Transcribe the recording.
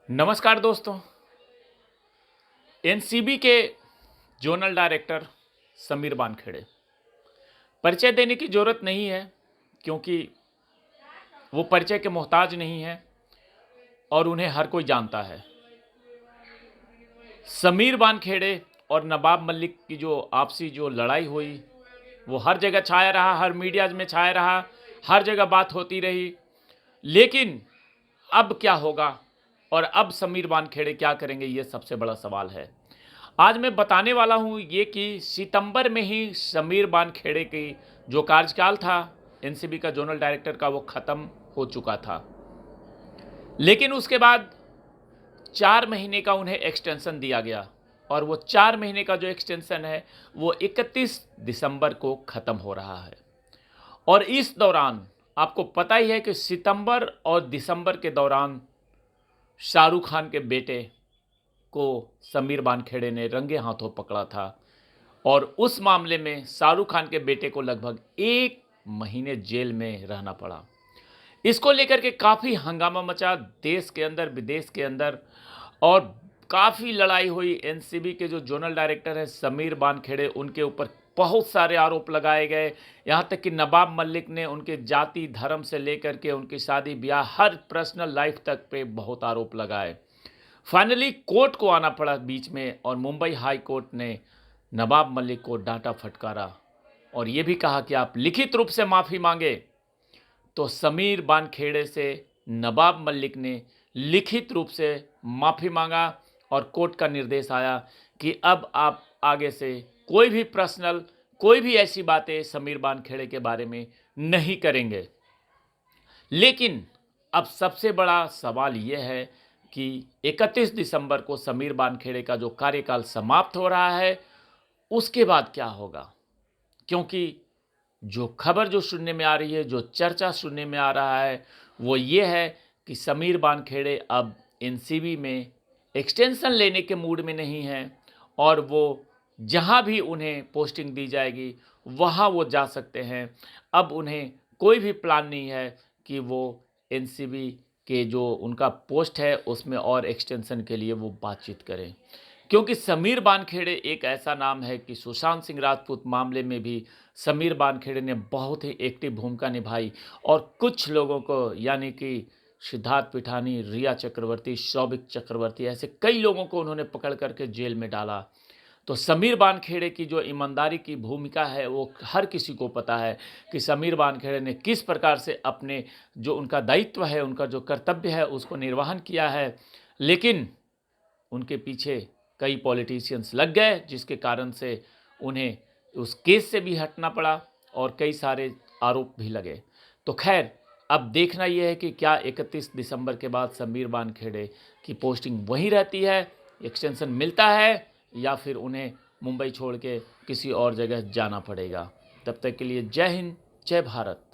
नमस्कार दोस्तों। एनसीबी के जोनल डायरेक्टर समीर वानखेड़े, परिचय देने की ज़रूरत नहीं है क्योंकि वो परिचय के मोहताज नहीं है और उन्हें हर कोई जानता है। समीर वानखेड़े और नवाब मलिक की जो आपसी लड़ाई हुई, वो हर जगह छाया रहा, हर मीडिया में छाया रहा, हर जगह बात होती रही। लेकिन अब क्या होगा और अब समीर वानखेड़े क्या करेंगे, ये सबसे बड़ा सवाल है। आज मैं बताने वाला हूं ये कि सितंबर में ही समीर वानखेड़े की जो कार्यकाल था एनसीबी का जोनल डायरेक्टर का, वो ख़त्म हो चुका था। लेकिन उसके बाद 4 महीने का उन्हें एक्सटेंशन दिया गया और वो 4 महीने का जो एक्सटेंशन है वो 31 दिसंबर को ख़त्म हो रहा है। और इस दौरान आपको पता ही है कि सितंबर और दिसंबर के दौरान शाहरुख खान के बेटे को समीर वानखेड़े ने रंगे हाथों पकड़ा था और उस मामले में शाहरुख खान के बेटे को लगभग 1 महीने जेल में रहना पड़ा। इसको लेकर के काफ़ी हंगामा मचा देश के अंदर, विदेश के अंदर, और काफ़ी लड़ाई हुई। एनसीबी के जो जोनल डायरेक्टर हैं समीर वानखेड़े, उनके ऊपर बहुत सारे आरोप लगाए गए। यहाँ तक कि नवाब मलिक ने उनके जाति धर्म से लेकर के उनकी शादी ब्याह, हर पर्सनल लाइफ तक पे बहुत आरोप लगाए। फाइनली कोर्ट को आना पड़ा बीच में और मुंबई हाई कोर्ट ने नवाब मलिक को डांटा फटकारा और ये भी कहा कि आप लिखित रूप से माफ़ी मांगे। तो समीर वानखेड़े से नवाब मलिक ने लिखित रूप से माफ़ी मांगा और कोर्ट का निर्देश आया कि अब आप आगे से कोई भी पर्सनल, कोई भी ऐसी बातें समीर वानखेड़े के बारे में नहीं करेंगे। लेकिन अब सबसे बड़ा सवाल यह है कि 31 दिसंबर को समीर वानखेड़े का जो कार्यकाल समाप्त हो रहा है, उसके बाद क्या होगा? क्योंकि जो खबर जो सुनने में आ रही है, जो चर्चा सुनने में आ रहा है, वो ये है कि समीर वानखेड़े अब एनसीबी में एक्सटेंशन लेने के मूड में नहीं हैं और वो जहाँ भी उन्हें पोस्टिंग दी जाएगी, वहाँ वो जा सकते हैं। अब उन्हें कोई भी प्लान नहीं है कि वो एनसीबी के जो उनका पोस्ट है, उसमें और एक्सटेंशन के लिए वो बातचीत करें। क्योंकि समीर वानखेड़े एक ऐसा नाम है कि सुशांत सिंह राजपूत मामले में भी समीर वानखेड़े ने बहुत ही एक्टिव भूमिका निभाई और कुछ लोगों को, यानी कि सिद्धार्थ पिठानी, रिया चक्रवर्ती, शौविक चक्रवर्ती, ऐसे कई लोगों को उन्होंने पकड़ करके जेल में डाला। तो समीर वानखेड़े की जो ईमानदारी की भूमिका है, वो हर किसी को पता है कि समीर वानखेड़े ने किस प्रकार से अपने जो उनका दायित्व है, उनका जो कर्तव्य है, उसको निर्वहन किया है। लेकिन उनके पीछे कई पॉलिटिशियंस लग गए, जिसके कारण से उन्हें उस केस से भी हटना पड़ा और कई सारे आरोप भी लगे। तो खैर, अब देखना यह है कि क्या 31 दिसंबर के बाद समीर वानखेड़े की पोस्टिंग वहीं रहती है, एक्सटेंशन मिलता है, या फिर उन्हें मुंबई छोड़ के किसी और जगह जाना पड़ेगा। तब तक के लिए जय हिंद, जय भारत।